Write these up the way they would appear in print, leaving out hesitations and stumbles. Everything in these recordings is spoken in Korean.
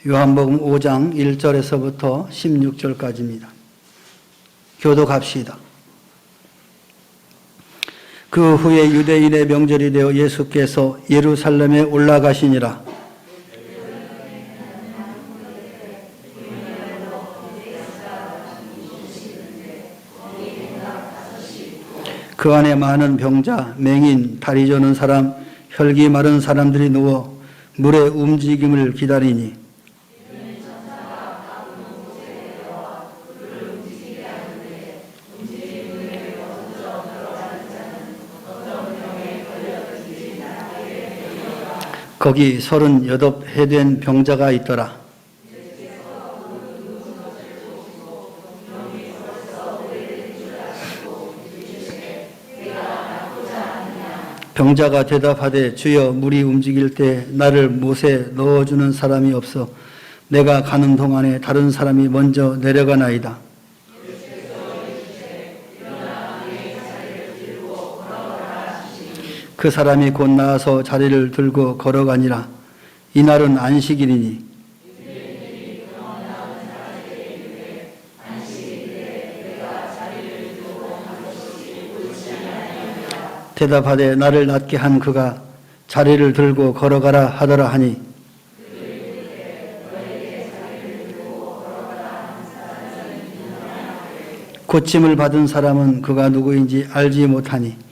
요한복음 5장 1절에서부터 16절까지입니다. 교독합시다. 그 후에 유대인의 명절이 되어 예수께서 예루살렘에 올라가시니라. 그 안에 많은 병자, 맹인, 다리 저는 사람, 혈기 마른 사람들이 누워 물의 움직임을 기다리니 거기 38해 된 병자가 있더라. 병자가 대답하되 주여 물이 움직일 때 나를 못에 넣어주는 사람이 없어 내가 가는 동안에 다른 사람이 먼저 내려가나이다. 그 사람이 곧 나와서 자리를 들고 걸어가니라. 이날은 안식일이니 대답하되 나를 낫게 한 그가 자리를 들고 걸어가라 하더라 하니 고침을 받은 사람은 그가 누구인지 알지 못하니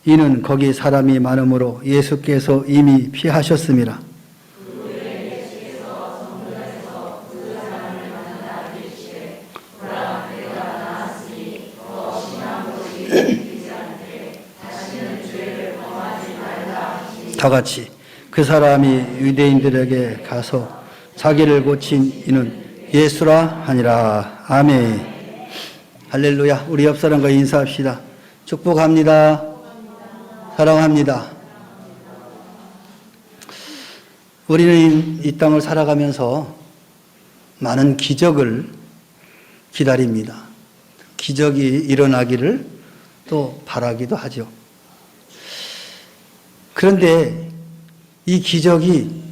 이는 거기 사람이 많으므로 예수께서 이미 피하셨음이라. 다 같이 그 사람이 유대인들에게 가서 자기를 고친 이는 예수라 하니라. 아멘. 할렐루야. 우리 옆 사람과 인사합시다. 축복합니다. 사랑합니다. 우리는 이 땅을 살아가면서 많은 기적을 기다립니다. 기적이 일어나기를 또 바라기도 하죠. 그런데 이 기적이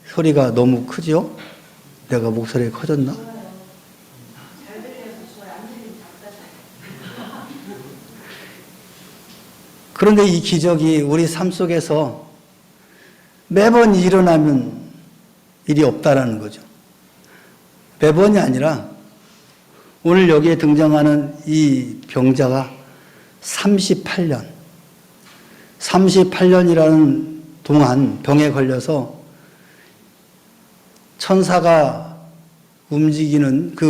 소리가 너무 크죠? 내가 목소리가 커졌나? 그런데 이 기적이 우리 삶 속에서 매번 일어나면 일이 없다라는 거죠. 매번이 아니라 오늘 여기에 등장하는 이 병자가 38년이라는 동안 병에 걸려서 천사가 움직이는 그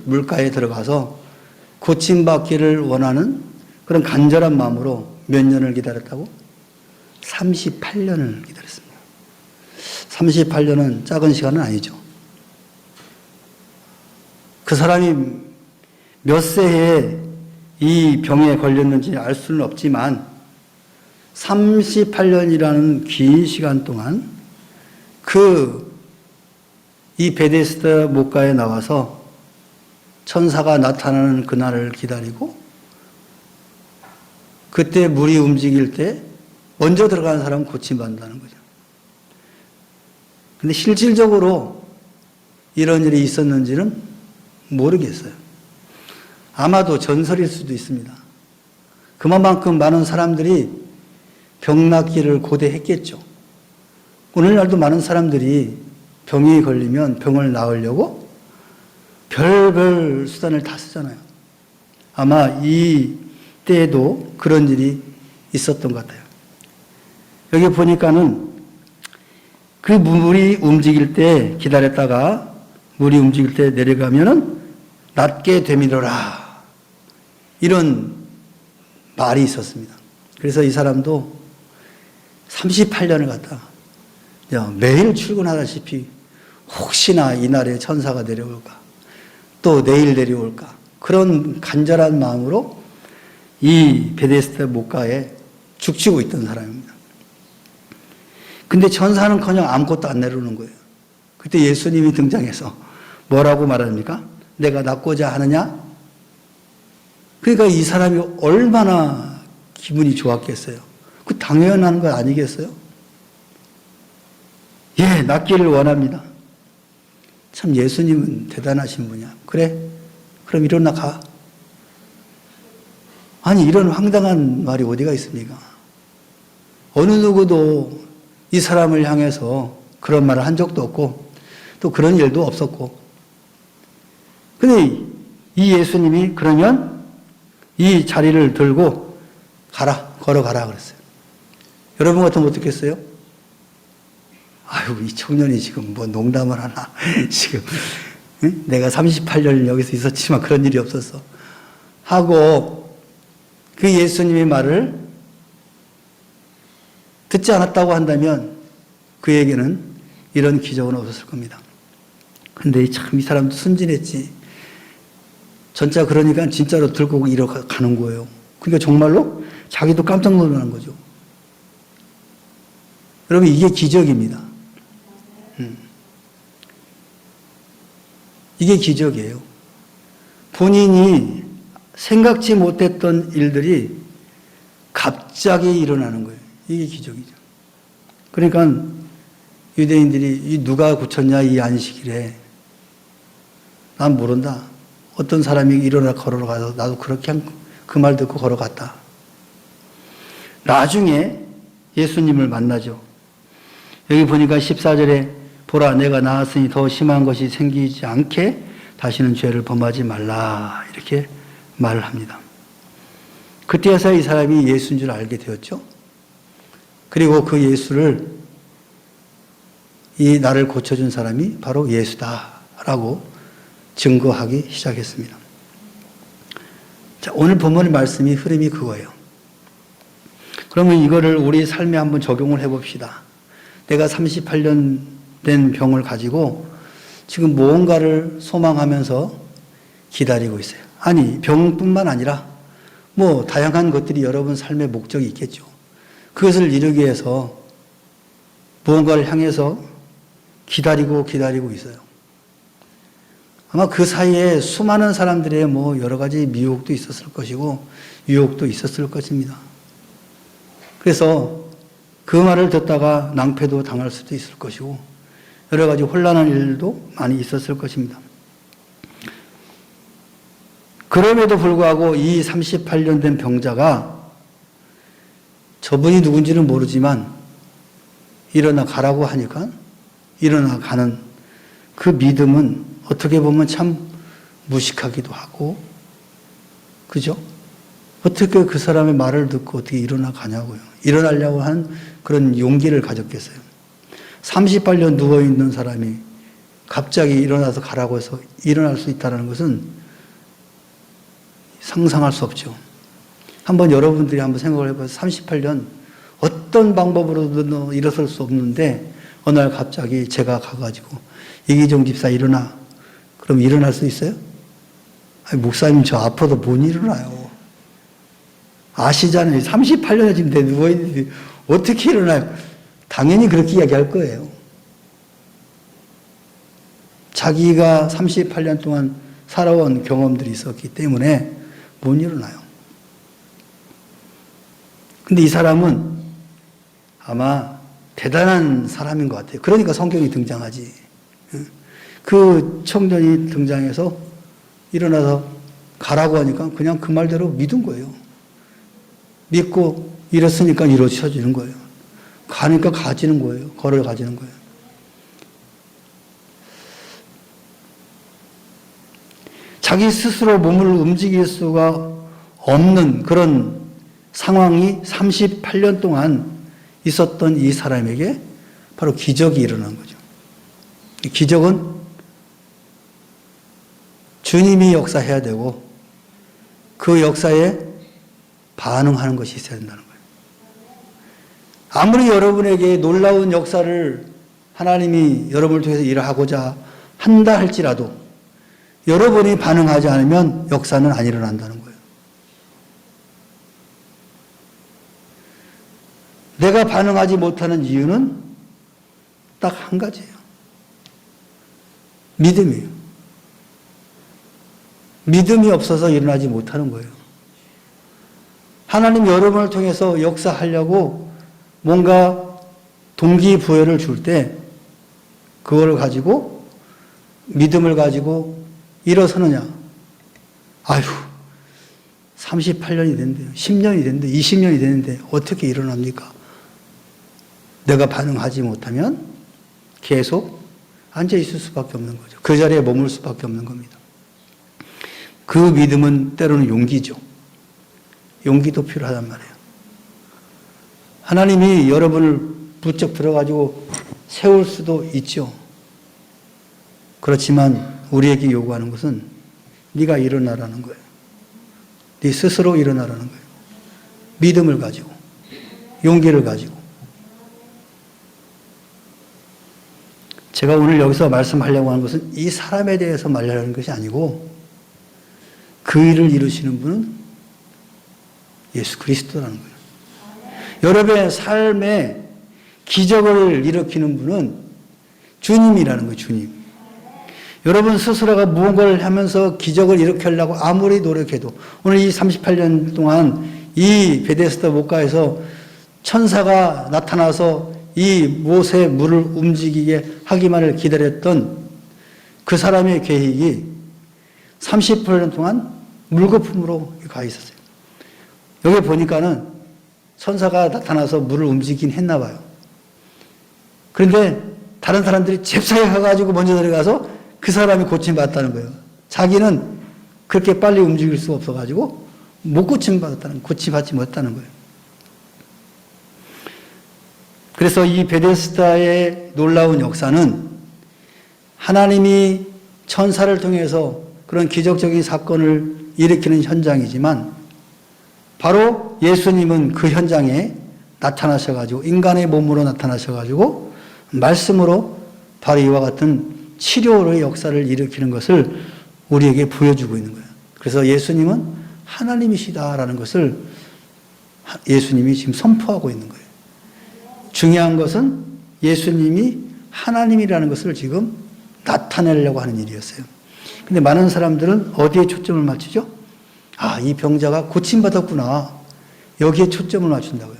물가에 들어가서 고침받기를 원하는 그런 간절한 마음으로 몇 년을 기다렸다고? 38년을 기다렸습니다. 38년은 작은 시간은 아니죠. 그 사람이 몇 세에 이 병에 걸렸는지 알 수는 없지만 38년이라는 긴 시간 동안 이 베데스다 목가에 나와서 천사가 나타나는 그날을 기다리고 그때 물이 움직일 때 먼저 들어가는 사람은 고침받는다는 거죠. 근데 실질적으로 이런 일이 있었는지는 모르겠어요. 아마도 전설일 수도 있습니다. 그만큼 많은 사람들이 병 낫기를 고대했겠죠. 오늘날도 많은 사람들이 병이 걸리면 병을 나으려고 별별 수단을 다 쓰잖아요. 아마 이 때에도 그런 일이 있었던 것 같아요. 여기 보니까는 그 물이 움직일 때 기다렸다가 물이 움직일 때 내려가면은 낫게 되미로라. 이런 말이 있었습니다. 그래서 이 사람도 38년을 갖다가 매일 출근하다시피 혹시나 이날에 천사가 내려올까 또 내일 내려올까 그런 간절한 마음으로 이 베데스다 목가에 죽치고 있던 사람입니다. 근데 천사는커녕 아무것도 안 내려오는 거예요. 그때 예수님이 등장해서 뭐라고 말합니까? 내가 낫고자 하느냐? 그러니까 이 사람이 얼마나 기분이 좋았겠어요. 그 당연한 거 아니겠어요? 예, 낫기를 원합니다. 참 예수님은 대단하신 분이야. 그래? 그럼 일어나 가. 아니, 이런 황당한 말이 어디가 있습니까? 어느 누구도 이 사람을 향해서 그런 말을 한 적도 없고 또 그런 일도 없었고. 근데 이 예수님이 그러면 이 자리를 들고 가라, 걸어가라 그랬어요. 여러분 같으면 어떻겠어요? 아유, 이 청년이 지금 뭐 농담을 하나. 지금 응? 내가 38년 여기서 있었지만 그런 일이 없었어. 하고 그 예수님의 말을 듣지 않았다고 한다면 그에게는 이런 기적은 없었을 겁니다. 근데 참 이 사람도 순진했지. 전자 그러니까 진짜로 들고 일어가는 거예요. 그러니까 정말로 자기도 깜짝 놀라는 거죠. 여러분, 이게 기적입니다. 이게 기적이에요. 본인이 생각지 못했던 일들이 갑자기 일어나는 거예요. 이게 기적이죠. 그러니까 유대인들이 누가 고쳤냐 이 안식일에. 난 모른다. 어떤 사람이 일어나 걸어가서 나도 그렇게 그 말 듣고 걸어갔다. 나중에 예수님을 만나죠. 여기 보니까 14절에 보라 내가 나았으니 더 심한 것이 생기지 않게 다시는 죄를 범하지 말라 이렇게 말을 합니다. 그때서야 이 사람이 예수인 줄 알게 되었죠. 그리고 그 예수를 이 나를 고쳐준 사람이 바로 예수다라고 증거하기 시작했습니다. 자, 오늘 본문의 말씀이 흐름이 그거예요. 그러면 이거를 우리 삶에 한번 적용을 해봅시다. 내가 38년 된 병을 가지고 지금 무언가를 소망하면서 기다리고 있어요. 아니, 병뿐만 아니라 뭐 다양한 것들이 여러분 삶의 목적이 있겠죠. 그것을 이루기 위해서 무언가를 향해서 기다리고 있어요. 아마 그 사이에 수많은 사람들의 뭐 여러 가지 미혹도 있었을 것이고 유혹도 있었을 것입니다. 그래서 그 말을 듣다가 낭패도 당할 수도 있을 것이고 여러 가지 혼란한 일도 많이 있었을 것입니다. 그럼에도 불구하고 이 38년 된 병자가 저분이 누군지는 모르지만 일어나 가라고 하니까 일어나 가는 그 믿음은 어떻게 보면 참 무식하기도 하고, 그죠? 어떻게 그 사람의 말을 듣고 어떻게 일어나 가냐고요. 일어나려고 한 그런 용기를 가졌겠어요. 38년 누워있는 사람이 갑자기 일어나서 가라고 해서 일어날 수 있다는 것은 상상할 수 없죠. 한번 여러분들이 한번 생각을 해보세요. 38년 어떤 방법으로도 일어설 수 없는데 어느 날 갑자기 제가 가가지고 이기종 집사 일어나. 그럼 일어날 수 있어요? 아니, 목사님 저 아파도 못 일어나요. 아시잖아요. 38년에 지금 내 누워있는데 어떻게 일어나요? 당연히 그렇게 이야기할 거예요. 자기가 38년 동안 살아온 경험들이 있었기 때문에 못 일어나요. 근데 이 사람은 아마 대단한 사람인 것 같아요. 그러니까 성경이 등장하지. 그 청년이 등장해서 일어나서 가라고 하니까 그냥 그 말대로 믿은 거예요. 믿고 이랬으니까 이루어져지는 거예요. 가니까 가지는 거예요. 걸어가지는 거예요. 자기 스스로 몸을 움직일 수가 없는 그런 상황이 38년 동안 있었던 이 사람에게 바로 기적이 일어난 거죠. 기적은 주님이 역사해야 되고 그 역사에 반응하는 것이 있어야 된다는 거예요. 아무리 여러분에게 놀라운 역사를 하나님이 여러분을 통해서 일하고자 한다 할지라도 여러분이 반응하지 않으면 역사는 안 일어난다는 거예요. 내가 반응하지 못하는 이유는 딱 한 가지예요. 믿음이에요. 믿음이 없어서 일어나지 못하는 거예요. 하나님 여러분을 통해서 역사하려고 뭔가 동기부여를 줄 때 그걸 가지고 믿음을 가지고 일어서느냐? 아휴, 38년이 됐는데요. 10년이 됐는데 20년이 됐는데 어떻게 일어납니까? 내가 반응하지 못하면 계속 앉아 있을 수밖에 없는 거죠. 그 자리에 머물 수밖에 없는 겁니다. 그 믿음은 때로는 용기죠. 용기도 필요하단 말이에요. 하나님이 여러분을 부쩍 들어가지고 세울 수도 있죠. 그렇지만 우리에게 요구하는 것은 네가 일어나라는 거예요. 네 스스로 일어나라는 거예요. 믿음을 가지고, 용기를 가지고. 제가 오늘 여기서 말씀하려고 하는 것은 이 사람에 대해서 말하려는 것이 아니고 그 일을 이루시는 분은 예수 그리스도라는 거예요. 여러분의 삶에 기적을 일으키는 분은 주님이라는 거예요. 주님. 여러분 스스로가 무언가를 하면서 기적을 일으키려고 아무리 노력해도 오늘 이 38년 동안 이 베데스다 목가에서 천사가 나타나서 이 못의 물을 움직이게 하기만을 기다렸던 그 사람의 계획이 38년 동안 물거품으로 가 있었어요. 여기 보니까는 천사가 나타나서 물을 움직이긴 했나 봐요. 그런데 다른 사람들이 잽싸게 가가지고 먼저 들어가서 그 사람이 고침받았다는 거예요. 자기는 그렇게 빨리 움직일 수가 없어가지고 못 고침받지 못했다는 거예요. 그래서 이 베데스다의 놀라운 역사는 하나님이 천사를 통해서 그런 기적적인 사건을 일으키는 현장이지만 바로 예수님은 그 현장에 나타나셔가지고 인간의 몸으로 나타나셔가지고 말씀으로 바로 이와 같은 치료의 역사를 일으키는 것을 우리에게 보여주고 있는 거예요. 그래서 예수님은 하나님이시다라는 것을 예수님이 지금 선포하고 있는 거예요. 중요한 것은 예수님이 하나님이라는 것을 지금 나타내려고 하는 일이었어요. 근데 많은 사람들은 어디에 초점을 맞추죠? 아, 이 병자가 고침받았구나. 여기에 초점을 맞춘다고요.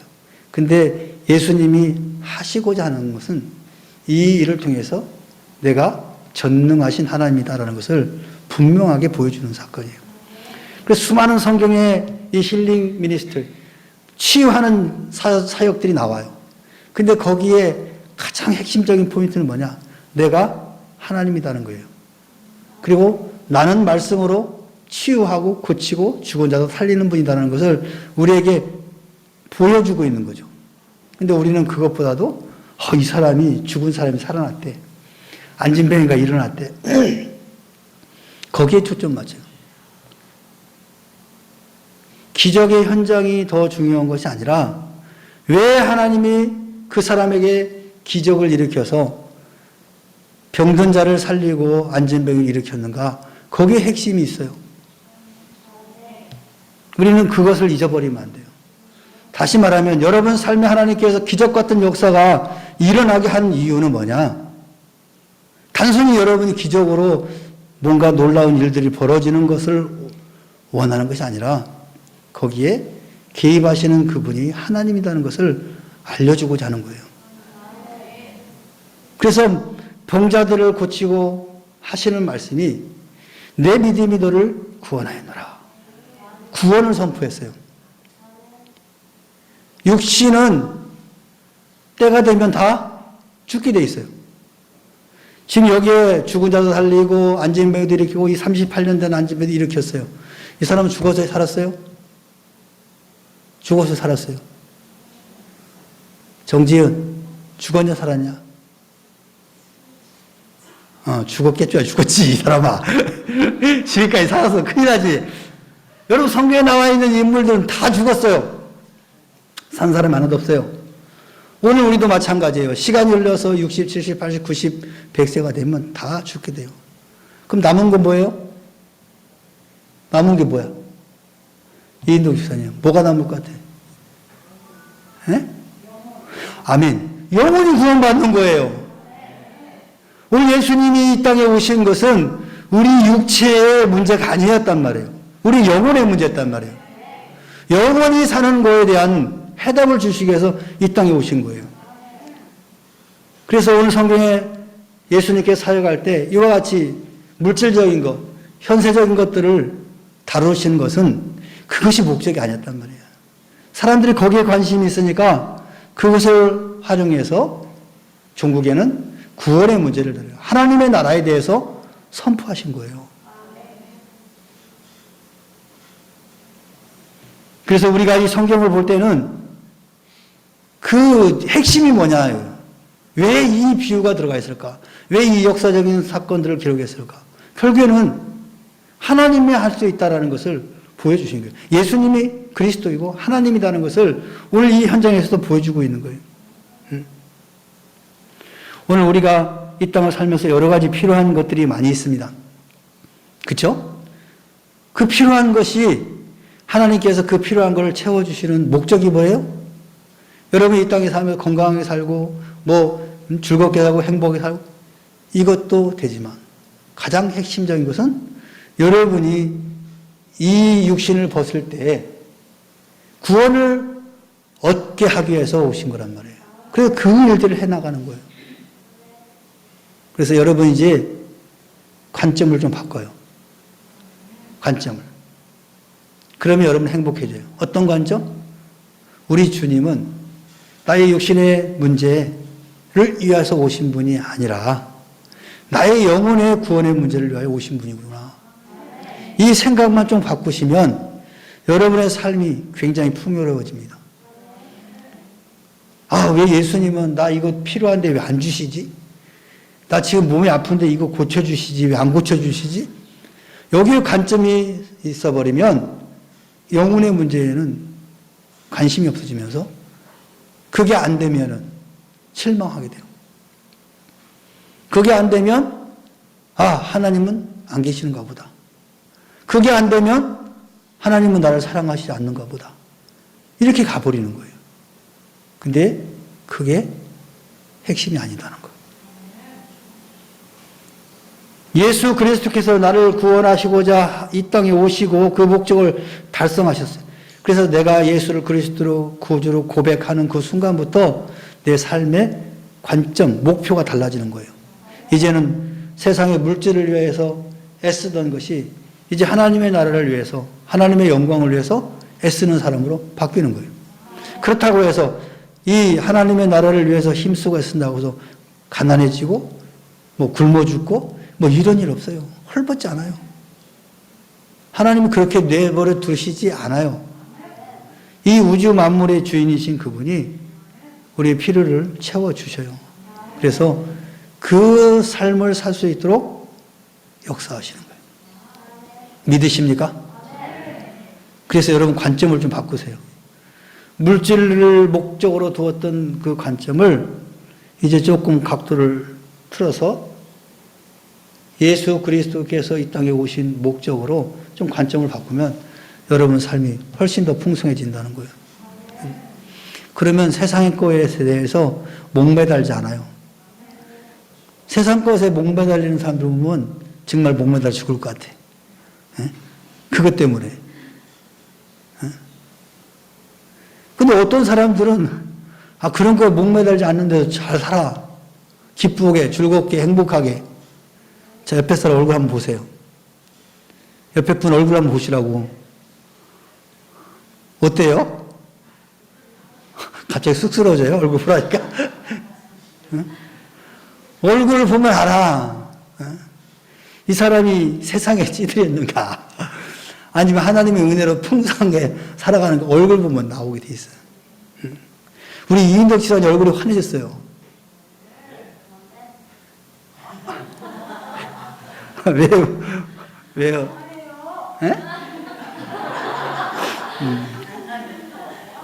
근데 예수님이 하시고자 하는 것은 이 일을 통해서 내가 전능하신 하나님이다라는 것을 분명하게 보여주는 사건이에요. 그래서 수많은 성경의 이 힐링 미니스트리, 치유하는 사역들이 나와요. 근데 거기에 가장 핵심적인 포인트는 뭐냐? 내가 하나님이다는 거예요. 그리고 나는 말씀으로 치유하고 고치고 죽은 자도 살리는 분이다라는 것을 우리에게 보여주고 있는 거죠. 근데 우리는 그것보다도 이 사람이 죽은 사람이 살아났대. 안진뱅이가 일어났대. 거기에 초점 맞춰요. 기적의 현장이 더 중요한 것이 아니라 왜 하나님이 그 사람에게 기적을 일으켜서 병든 자를 살리고 안진뱅이를 일으켰는가? 거기에 핵심이 있어요. 우리는 그것을 잊어버리면 안 돼요. 다시 말하면 여러분 삶에 하나님께서 기적 같은 역사가 일어나게 한 이유는 뭐냐? 단순히 여러분이 기적으로 뭔가 놀라운 일들이 벌어지는 것을 원하는 것이 아니라 거기에 개입하시는 그분이 하나님이라는 것을 알려주고자 하는 거예요. 그래서 병자들을 고치고 하시는 말씀이 내 믿음이 너를 구원하였노라. 구원을 선포했어요. 육신은 때가 되면 다 죽게 돼 있어요. 지금 여기에 죽은 자도 살리고 안진뱅이도 일으키고 이 38년 된 안진뱅이도 일으켰어요. 이 사람은 죽어서 살았어요? 죽어서 살았어요. 정지은, 죽었냐 살았냐? 죽었겠죠. 죽었지 이 사람아. 지금까지 살아서 큰일 나지. 여러분 성경에 나와 있는 인물들은 다 죽었어요. 산 사람이 하나도 없어요. 오늘 우리도 마찬가지예요. 시간이 흘러서 60, 70, 80, 90, 100세가 되면 다 죽게 돼요. 그럼 남은 건 뭐예요? 남은 게 뭐야? 이인동 집사님, 뭐가 남을 것 같아? 에? 아멘. 영원히 구원받는 거예요. 오늘 예수님이 이 땅에 오신 것은 우리 육체의 문제가 아니었단 말이에요. 우리 영혼의 문제였단 말이에요. 영원히 사는 거에 대한 해답을 주시기 위해서 이 땅에 오신 거예요. 그래서 오늘 성경에 예수님께 사역할 때 이와 같이 물질적인 것, 현세적인 것들을 다루시는 것은 그것이 목적이 아니었단 말이에요. 사람들이 거기에 관심이 있으니까 그것을 활용해서 종국에는 구원의 문제를 들어요. 하나님의 나라에 대해서 선포하신 거예요. 그래서 우리가 이 성경을 볼 때는 그 핵심이 뭐냐? 왜 이 비유가 들어가 있을까? 왜 이 역사적인 사건들을 기록했을까? 결국에는 하나님이 할 수 있다는 것을 보여주신 거예요. 예수님이 그리스도이고 하나님이라는 것을 오늘 이 현장에서도 보여주고 있는 거예요. 오늘 우리가 이 땅을 살면서 여러 가지 필요한 것들이 많이 있습니다. 그렇죠? 그 필요한 것이 하나님께서 그 필요한 것을 채워주시는 목적이 뭐예요? 여러분 이 땅에 살면서 건강하게 살고 즐겁게 살고 행복하게 살고 이것도 되지만 가장 핵심적인 것은 여러분이 이 육신을 벗을 때 구원을 얻게 하기 위해서 오신 거란 말이에요. 그래서 그 일들을 해나가는 거예요. 그래서 여러분 이제 관점을 좀 바꿔요. 관점을. 그러면 여러분 행복해져요. 어떤 관점? 우리 주님은 나의 육신의 문제를 위해서 오신 분이 아니라 나의 영혼의 구원의 문제를 위하여 오신 분이구나. 이 생각만 좀 바꾸시면 여러분의 삶이 굉장히 풍요로워집니다. 왜 예수님은 나 이거 필요한데 왜 안 주시지? 나 지금 몸이 아픈데 이거 고쳐주시지? 왜 안 고쳐주시지? 여기에 관점이 있어버리면 영혼의 문제에는 관심이 없어지면서 그게 안 되면은 실망하게 돼요. 그게 안 되면 하나님은 안 계시는가 보다. 그게 안 되면 하나님은 나를 사랑하시지 않는가 보다. 이렇게 가버리는 거예요. 근데 그게 핵심이 아니다는 거예요. 예수 그리스도께서 나를 구원하시고자 이 땅에 오시고 그 목적을 달성하셨어요. 그래서 내가 예수를 그리스도로 구주로 고백하는 그 순간부터 내 삶의 관점, 목표가 달라지는 거예요. 이제는 세상의 물질을 위해서 애쓰던 것이 이제 하나님의 나라를 위해서 하나님의 영광을 위해서 애쓰는 사람으로 바뀌는 거예요. 그렇다고 해서 이 하나님의 나라를 위해서 힘쓰고 애쓴다고 해서 가난해지고 굶어 죽고 이런 일 없어요. 헐벗지 않아요. 하나님은 그렇게 내버려 두시지 않아요. 이 우주 만물의 주인이신 그분이 우리의 필요를 채워주셔요. 그래서 그 삶을 살 수 있도록 역사하시는 거예요. 믿으십니까? 그래서 여러분 관점을 좀 바꾸세요. 물질을 목적으로 두었던 그 관점을 이제 조금 각도를 틀어서 예수 그리스도께서 이 땅에 오신 목적으로 좀 관점을 바꾸면 여러분 삶이 훨씬 더 풍성해진다는 거예요. 그러면 세상의 것에 대해서 목매달지 않아요. 세상 것에 목매달리는 사람들 보면 정말 목매달 죽을 것 같아. 그것 때문에. 근데 어떤 사람들은 그런 거 목매달지 않는데도 잘 살아. 기쁘게, 즐겁게, 행복하게. 자, 옆에 사람 얼굴 한번 보세요. 옆에 분 얼굴 한번 보시라고. 어때요? 갑자기 쑥스러워져요? 얼굴 보라니까? 얼굴을 보면 알아. 이 사람이 세상에 찌들었는가? 아니면 하나님의 은혜로 풍성하게 살아가는 거 얼굴 보면 나오게 돼 있어요. 우리 이인덕 지사님 얼굴이 환해졌어요. 왜요?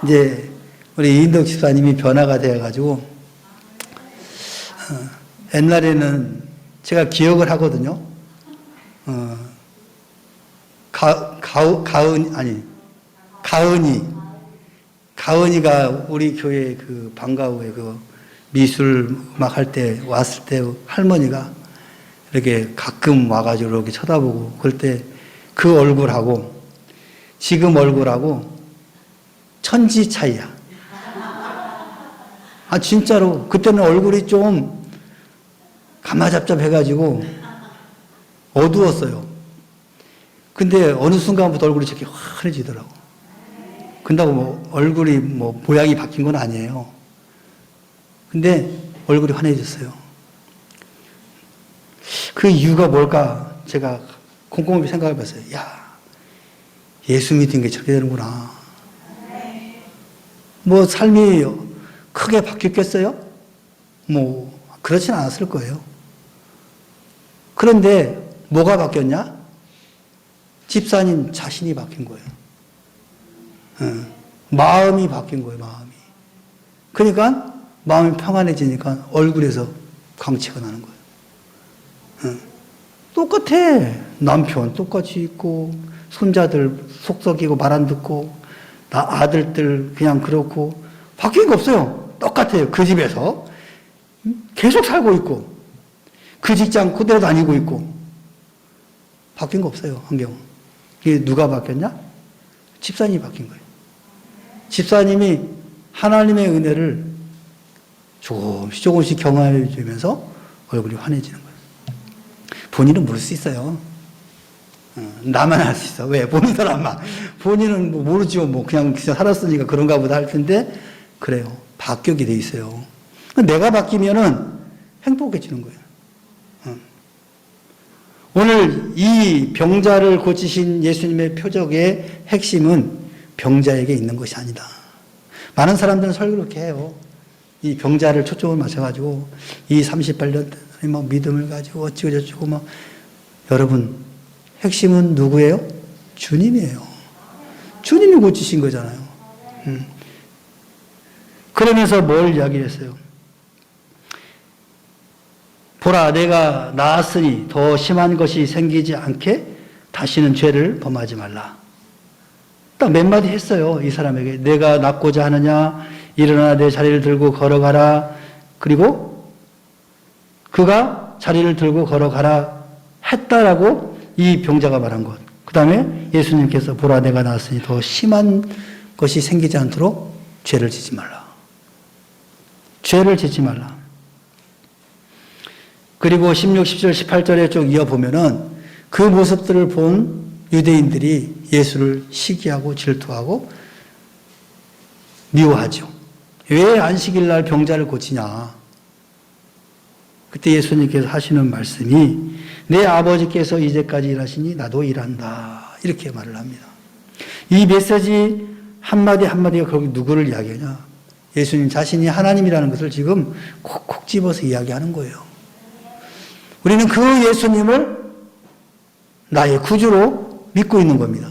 이제 우리 이인덕 집사님이 변화가 되어가지고 옛날에는 제가 기억을 하거든요. 가은이가 우리 교회 그 방과후에 그 미술 막 할 때 왔을 때 할머니가 이렇게 가끔 와가지고 이렇게 쳐다보고 그럴 때 그 얼굴하고 지금 얼굴하고 천지 차이야. 진짜로 그때는 얼굴이 좀 가마잡잡해가지고 어두웠어요. 근데 어느 순간부터 얼굴이 저렇게 환해지더라고. 근다고 뭐 얼굴이 뭐 모양이 바뀐 건 아니에요. 근데 얼굴이 환해졌어요. 그 이유가 뭘까? 제가 곰곰이 생각해 봤어요. 야, 예수 믿은 게 저렇게 되는구나. 뭐 삶이 크게 바뀌었겠어요? 뭐 그렇진 않았을 거예요. 그런데 뭐가 바뀌었냐? 집사님 자신이 바뀐 거예요. 마음이 바뀐 거예요, 마음이. 그러니까 마음이 평안해지니까 얼굴에서 광채가 나는 거예요. 똑같아. 남편 똑같이 있고, 손자들 속 썩이고 말 안 듣고, 아들들 그냥 그렇고, 바뀐 거 없어요. 똑같아요. 그 집에서. 계속 살고 있고, 그 직장 그대로 다니고 있고, 바뀐 거 없어요, 환경은. 이게 누가 바뀌었냐? 집사님이 바뀐 거예요. 집사님이 하나님의 은혜를 조금씩 경험해 주면서 얼굴이 환해지는 거예요. 본인은 모를 수 있어요. 나만 알 수 있어. 왜? 본인 사람만. 본인은 뭐 모르죠. 뭐 그냥 살았으니까 그런가 보다 할 텐데, 그래요. 바뀌게 돼 있어요. 내가 바뀌면은 행복해지는 거예요. 오늘 이 병자를 고치신 예수님의 표적의 핵심은 병자에게 있는 것이 아니다. 많은 사람들은 설교를 그렇게 해요. 이 병자를 초점을 맞춰가지고 이 38년 막 믿음을 가지고 어찌고 저찌고 막. 여러분, 핵심은 누구예요? 주님이에요. 주님이 고치신 거잖아요. 그러면서 뭘 이야기를 했어요? 보라, 내가 나았으니 더 심한 것이 생기지 않게 다시는 죄를 범하지 말라. 딱 몇 마디 했어요, 이 사람에게. 내가 낫고자 하느냐? 일어나 내 자리를 들고 걸어가라. 그리고 그가 자리를 들고 걸어가라 했다라고 이 병자가 말한 것. 그 다음에 예수님께서 보라, 내가 나았으니 더 심한 것이 생기지 않도록 죄를 짓지 말라. 죄를 짓지 말라. 그리고 16, 17, 18절에 쭉 이어보면은 그 모습들을 본 유대인들이 예수를 시기하고 질투하고 미워하죠. 왜 안식일 날 병자를 고치냐? 그때 예수님께서 하시는 말씀이 내 아버지께서 이제까지 일하시니 나도 일한다. 이렇게 말을 합니다. 이 메시지 한마디 한마디가 결국 누구를 이야기하냐? 예수님 자신이 하나님이라는 것을 지금 콕콕 집어서 이야기하는 거예요. 우리는 그 예수님을 나의 구주로 믿고 있는 겁니다.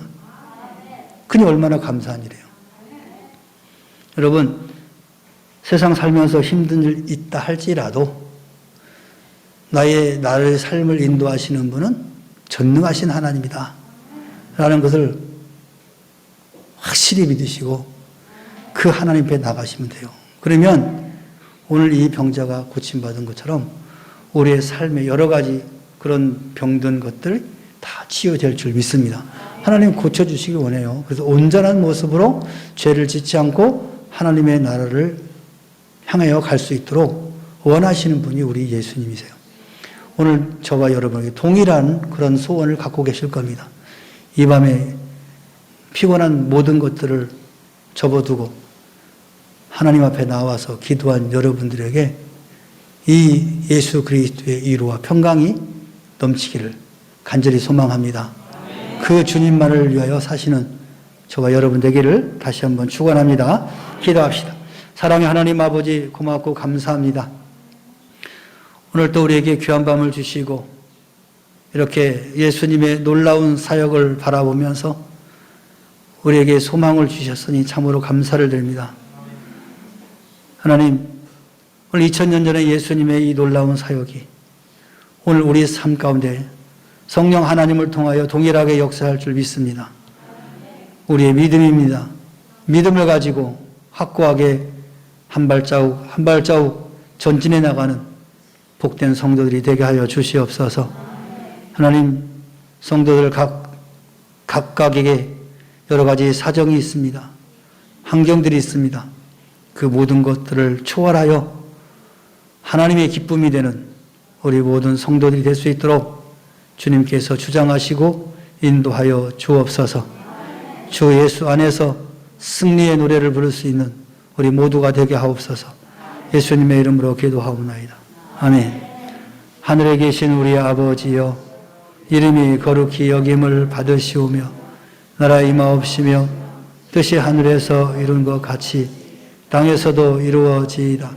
그니 얼마나 감사한 일이에요. 여러분, 세상 살면서 힘든 일 있다 할지라도 나의 삶을 인도하시는 분은 전능하신 하나님이다 라는 것을 확실히 믿으시고 그 하나님 앞에 나가시면 돼요. 그러면 오늘 이 병자가 고침받은 것처럼 우리의 삶에 여러 가지 그런 병든 것들 다 치유될 줄 믿습니다. 하나님 고쳐주시기 원해요. 그래서 온전한 모습으로 죄를 짓지 않고 하나님의 나라를 향하여 갈 수 있도록 원하시는 분이 우리 예수님이세요. 오늘 저와 여러분에게 동일한 그런 소원을 갖고 계실 겁니다. 이 밤에 피곤한 모든 것들을 접어두고 하나님 앞에 나와서 기도한 여러분들에게 이 예수 그리스도의 위로와 평강이 넘치기를 간절히 소망합니다. 그 주님만을 위하여 사시는 저와 여러분 되기를 다시 한번 축원합니다. 기도합시다. 사랑의 하나님 아버지, 고맙고 감사합니다. 오늘 또 우리에게 귀한 밤을 주시고 이렇게 예수님의 놀라운 사역을 바라보면서 우리에게 소망을 주셨으니 참으로 감사를 드립니다. 하나님, 오늘 2000년 전에 예수님의 이 놀라운 사역이 오늘 우리의 삶 가운데 성령 하나님을 통하여 동일하게 역사할 줄 믿습니다. 우리의 믿음입니다. 믿음을 가지고 확고하게 한 발자국 한 발자국 전진해 나가는 복된 성도들이 되게 하여 주시옵소서. 하나님, 성도들 각각에게 여러 가지 사정이 있습니다. 환경들이 있습니다. 그 모든 것들을 초월하여 하나님의 기쁨이 되는 우리 모든 성도들이 될 수 있도록 주님께서 주장하시고 인도하여 주옵소서. 주 예수 안에서 승리의 노래를 부를 수 있는 우리 모두가 되게 하옵소서. 예수님의 이름으로 기도하옵나이다. 아멘. 하늘에 계신 우리 아버지여, 이름이 거룩히 여김을 받으시오며 나라 임하옵시며 뜻이 하늘에서 이룬 것 같이 땅에서도 이루어지이다.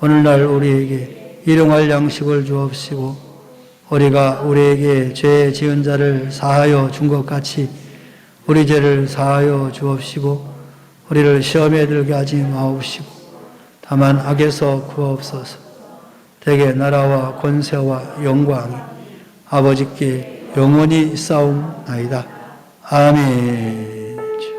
오늘날 우리에게 일용할 양식을 주옵시고 우리가 우리에게 죄 지은 자를 사하여 준 것 같이 우리 죄를 사하여 주옵시고 우리를 시험에 들게 하지 마옵시고 다만 악에서 구하옵소서. 대개 나라와 권세와 영광이 아버지께 영원히 싸움나이다. 아멘.